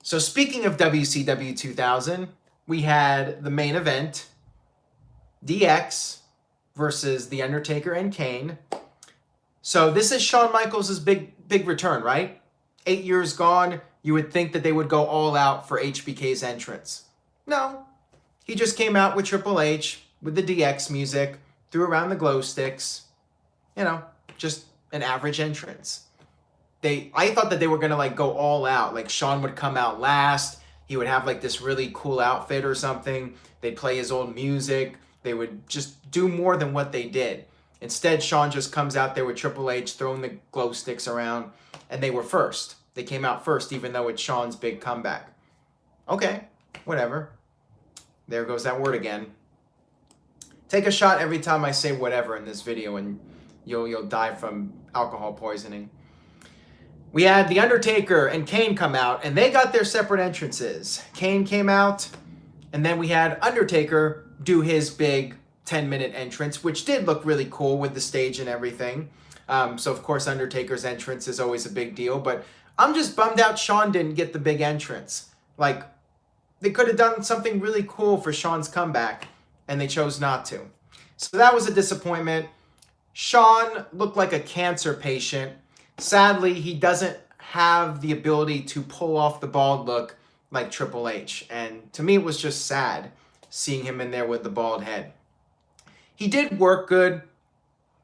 So speaking of WCW 2000, we had the main event, DX versus The Undertaker and Kane. So this is Shawn Michaels' big return, right? 8 years gone, you would think that they would go all out for HBK's entrance. No, he just came out with Triple H, with the DX music, threw around the glow sticks. You know, just an average entrance. I thought that they were going to like go all out. Like Shawn would come out last. He would have like this really cool outfit or something. They'd play his old music. They would just do more than what they did. Instead, Shawn just comes out there with Triple H throwing the glow sticks around, and they were first. They came out first, even though it's Shawn's big comeback. Okay, whatever. There goes that word again. Take a shot every time I say whatever in this video, and you'll die from alcohol poisoning. We had The Undertaker and Kane come out, and they got their separate entrances. Kane came out, and then we had Undertaker do his big 10-minute entrance, which did look really cool with the stage and everything. So, of course, Undertaker's entrance is always a big deal, but I'm just bummed out Shawn didn't get the big entrance. Like, they could have done something really cool for Shawn's comeback, and they chose not to. So that was a disappointment. Shawn looked like a cancer patient. Sadly, he doesn't have the ability to pull off the bald look like Triple H. And to me, it was just sad seeing him in there with the bald head. He did work good,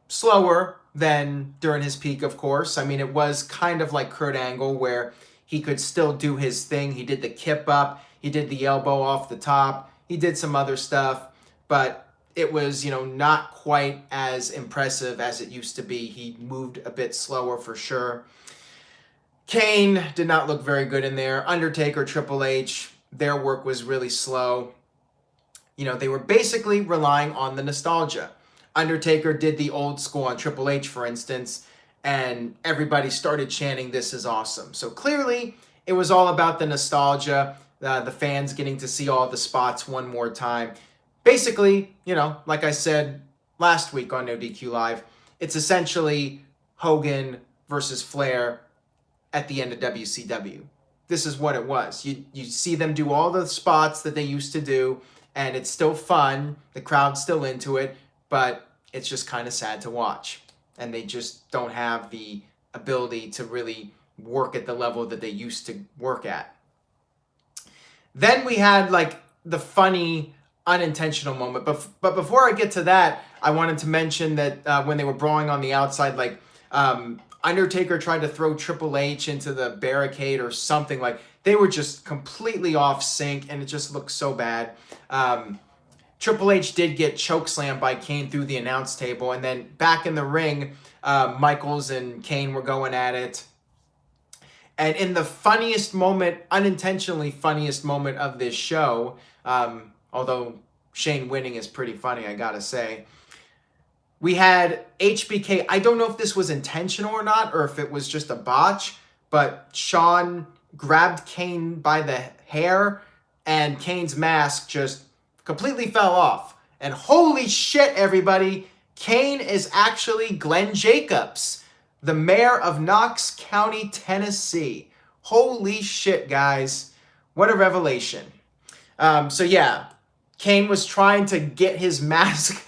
slower than during his peak, of course. I mean, it was kind of like Kurt Angle where he could still do his thing. He did the kip up. He did the elbow off the top. He did some other stuff. But it was, not quite as impressive as it used to be. He moved a bit slower for sure. Kane did not look very good in there. Undertaker, Triple H, their work was really slow. They were basically relying on the nostalgia. Undertaker did the old school on Triple H, for instance, and everybody started chanting, "This is awesome." So clearly, it was all about the nostalgia, the fans getting to see all the spots one more time. Basically, like I said last week on NoDQ Live, it's essentially Hogan versus Flair at the end of WCW. This is what it was. You see them do all the spots that they used to do, and it's still fun. The crowd's still into it, but it's just kind of sad to watch. And they just don't have the ability to really work at the level that they used to work at. Then we had like the funny unintentional moment. But before I get to that, I wanted to mention that when they were brawling on the outside, like Undertaker tried to throw Triple H into the barricade or something. Like they were just completely off sync, and it just looked so bad. Triple H did get chokeslammed by Kane through the announce table, and then back in the ring, Michaels and Kane were going at it. And in the funniest moment, unintentionally funniest moment of this show, although Shane winning is pretty funny, I gotta say, we had HBK. I don't know if this was intentional or not, or if it was just a botch, but Shawn grabbed Kane by the hair, and Kane's mask just completely fell off. And holy shit, everybody, Kane is actually Glenn Jacobs, the mayor of Knox County, Tennessee. Holy shit, guys. What a revelation. So yeah, Kane was trying to get his mask.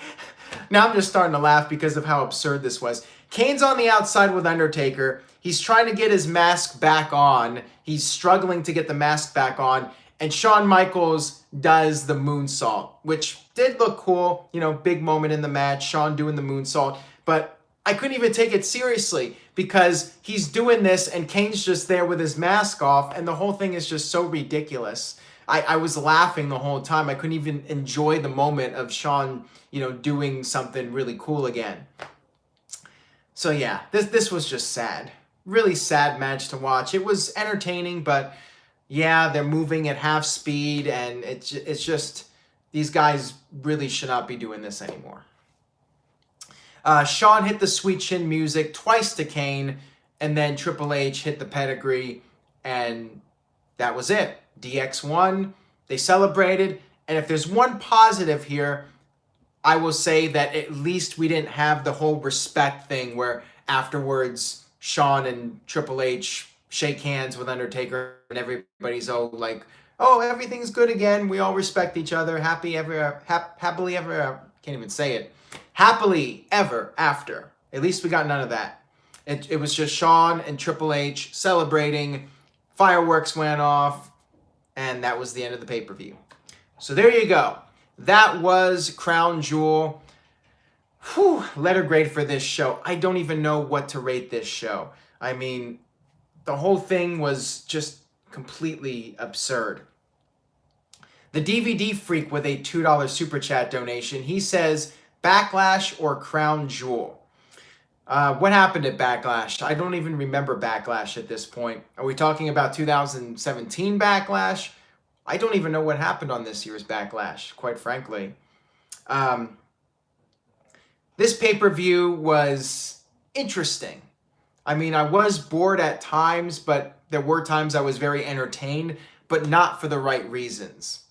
Now I'm just starting to laugh because of how absurd this was. Kane's on the outside with Undertaker. He's trying to get his mask back on. He's struggling to get the mask back on. And Shawn Michaels does the moonsault, which did look cool. Big moment in the match, Shawn doing the moonsault. But I couldn't even take it seriously because he's doing this and Kane's just there with his mask off, and the whole thing is just so ridiculous. I was laughing the whole time. I couldn't even enjoy the moment of Shawn, doing something really cool again. So yeah, this was just sad. Really sad match to watch. It was entertaining, but yeah, they're moving at half speed, and it's just, these guys really should not be doing this anymore. Shawn hit the Sweet Chin music twice to Kane, and then Triple H hit the pedigree, and that was it. DX won, they celebrated, and if there's one positive here, I will say that at least we didn't have the whole respect thing where afterwards Shawn and Triple H shake hands with Undertaker and everybody's all like, oh, everything's good again. We all respect each other. Happily ever, can't even say it. Happily ever after. At least we got none of that. It was just Shawn and Triple H celebrating. Fireworks went off. And that was the end of the pay-per-view. So there you go. That was Crown Jewel. Whew, letter grade for this show. I don't even know what to rate this show. I mean, the whole thing was just completely absurd. The DVD Freak with a $2 super chat donation. He says, Backlash or Crown Jewel? What happened at Backlash? I don't even remember Backlash at this point. Are we talking about 2017 Backlash? I don't even know what happened on this year's Backlash, quite frankly. This pay-per-view was interesting. I mean, I was bored at times, but there were times I was very entertained, but not for the right reasons.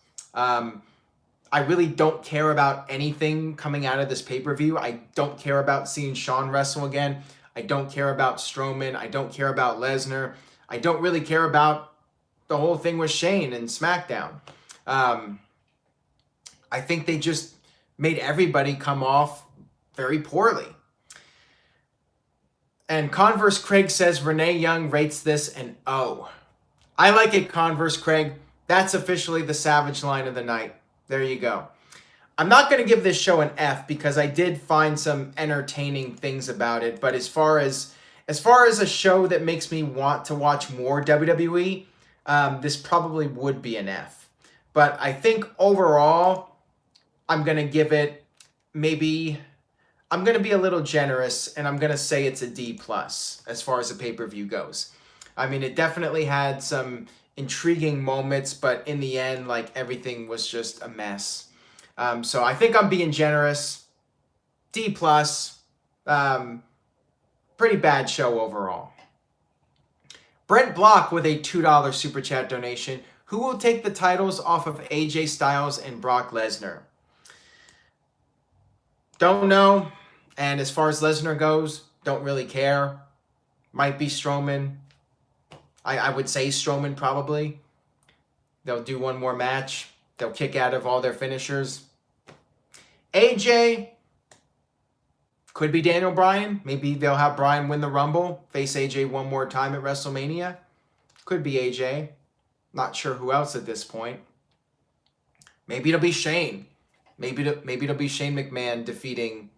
I really don't care about anything coming out of this pay-per-view. I don't care about seeing Shawn wrestle again. I don't care about Strowman. I don't care about Lesnar. I don't really care about the whole thing with Shane and SmackDown. I think they just made everybody come off very poorly. And Converse Craig says Renee Young rates this an O. I like it, Converse Craig. That's officially the Savage line of the night. There you go. I'm not going to give this show an F because I did find some entertaining things about it. But as far as a show that makes me want to watch more WWE, this probably would be an F. But I think overall, I'm going to give it maybe... I'm going to be a little generous, and I'm going to say it's a D+ as far as the pay-per-view goes. I mean, it definitely had some intriguing moments, but in the end, like, everything was just a mess. So I think I'm being generous. D+. Pretty bad show overall. Brent Block with a $2 super chat donation. Who will take the titles off of AJ Styles and Brock Lesnar? Don't know. And as far as Lesnar goes, don't really care. Might be Strowman. I would say Strowman probably. They'll do one more match. They'll kick out of all their finishers. AJ could be Daniel Bryan. Maybe they'll have Bryan win the Rumble. Face AJ one more time at WrestleMania. Could be AJ. Not sure who else at this point. Maybe it'll be Shane. Maybe it'll be Shane McMahon defeating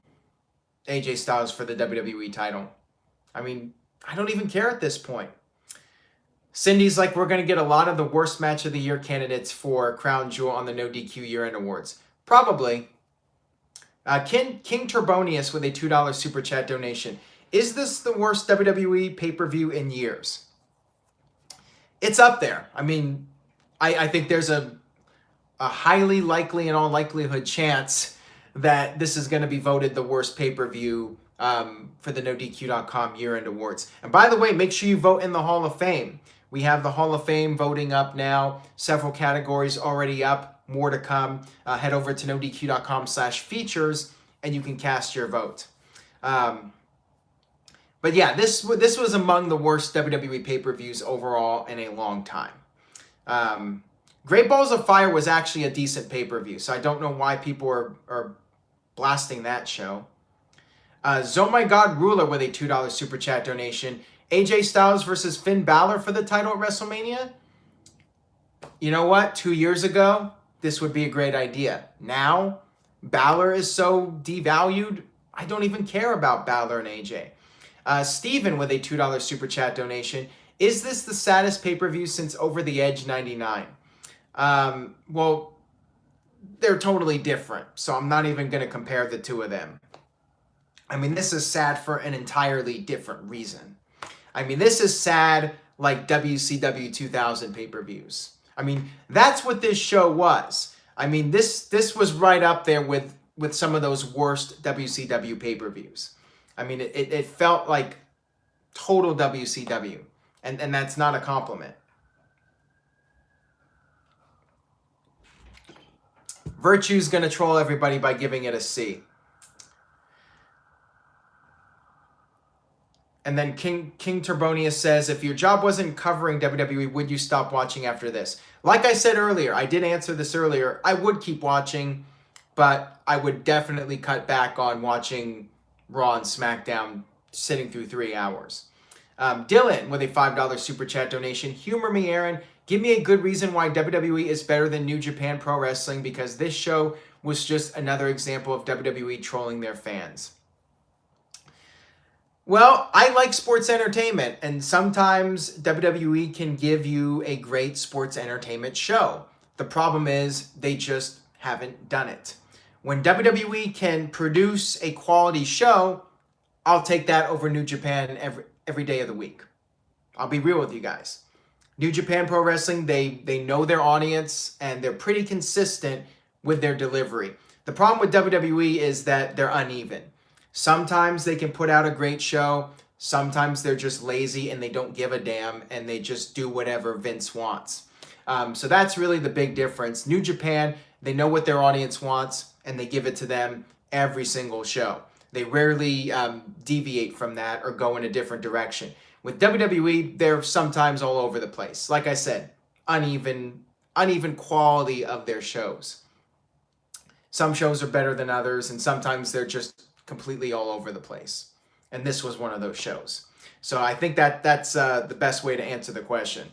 AJ Styles for the WWE title. I mean, I don't even care at this point. Cindy's like, we're going to get a lot of the worst match of the year candidates for Crown Jewel on the NoDQ year-end awards. Probably. King Turbonius with a $2 super chat donation. Is this the worst WWE pay-per-view in years? It's up there. I mean, I think there's a highly likely, in all likelihood, chance that this is going to be voted the worst pay-per-view for the NoDQ.com year-end awards. And by the way, make sure you vote in the Hall of Fame. We have the Hall of Fame voting up now. Several categories already up. More to come. Head over to NoDQ.com/features and you can cast your vote. But yeah, this was among the worst WWE pay-per-views overall in a long time. Great Balls of Fire was actually a decent pay-per-view, so I don't know why people are blasting that show. Oh My God Ruler with a $2 super chat donation. AJ Styles versus Finn Balor for the title at WrestleMania? You know what? 2 years ago, this would be a great idea. Now, Balor is so devalued, I don't even care about Balor and AJ. Steven with a $2 super chat donation. Is this the saddest pay-per-view since Over the Edge 99? Well, they're totally different, so I'm not even going to compare the two of them. I mean, this is sad for an entirely different reason. I mean, this is sad like WCW 2000 pay-per-views. I mean, that's what this show was. I mean, this was right up there with some of those worst WCW pay-per-views. I mean, it felt like total WCW, and that's not a compliment. Virtue's going to troll everybody by giving it a C. And then King Turbonia says, if your job wasn't covering WWE, would you stop watching after this? Like I said earlier, I did answer this earlier. I would keep watching, but I would definitely cut back on watching Raw and SmackDown sitting through 3 hours. Dylan with a $5 super chat donation. Humor me, Aaron. Give me a good reason why WWE is better than New Japan Pro Wrestling, because this show was just another example of WWE trolling their fans. Well, I like sports entertainment, and sometimes WWE can give you a great sports entertainment show. The problem is they just haven't done it. When WWE can produce a quality show, I'll take that over New Japan every day of the week. I'll be real with you guys. New Japan Pro Wrestling, they know their audience, and they're pretty consistent with their delivery. The problem with WWE is that they're uneven. Sometimes they can put out a great show. Sometimes they're just lazy and they don't give a damn and they just do whatever Vince wants. So that's really the big difference. New Japan, they know what their audience wants and they give it to them every single show. They rarely deviate from that or go in a different direction. With WWE, they're sometimes all over the place. Like I said, uneven quality of their shows. Some shows are better than others, and sometimes they're just completely all over the place. And this was one of those shows. So I think that's the best way to answer the question.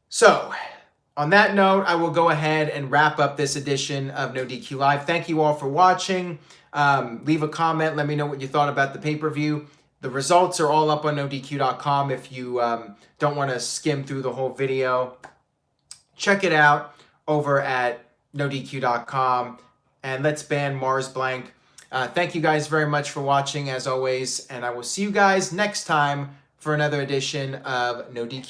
So on that note, I will go ahead and wrap up this edition of NoDQ Live. Thank you all for watching. Leave a comment. Let me know what you thought about the pay-per-view. The results are all up on NoDQ.com if you don't want to skim through the whole video. Check it out over at NoDQ.com. And let's ban Mars Blank. Thank you guys very much for watching, as always. And I will see you guys next time for another edition of NoDQ.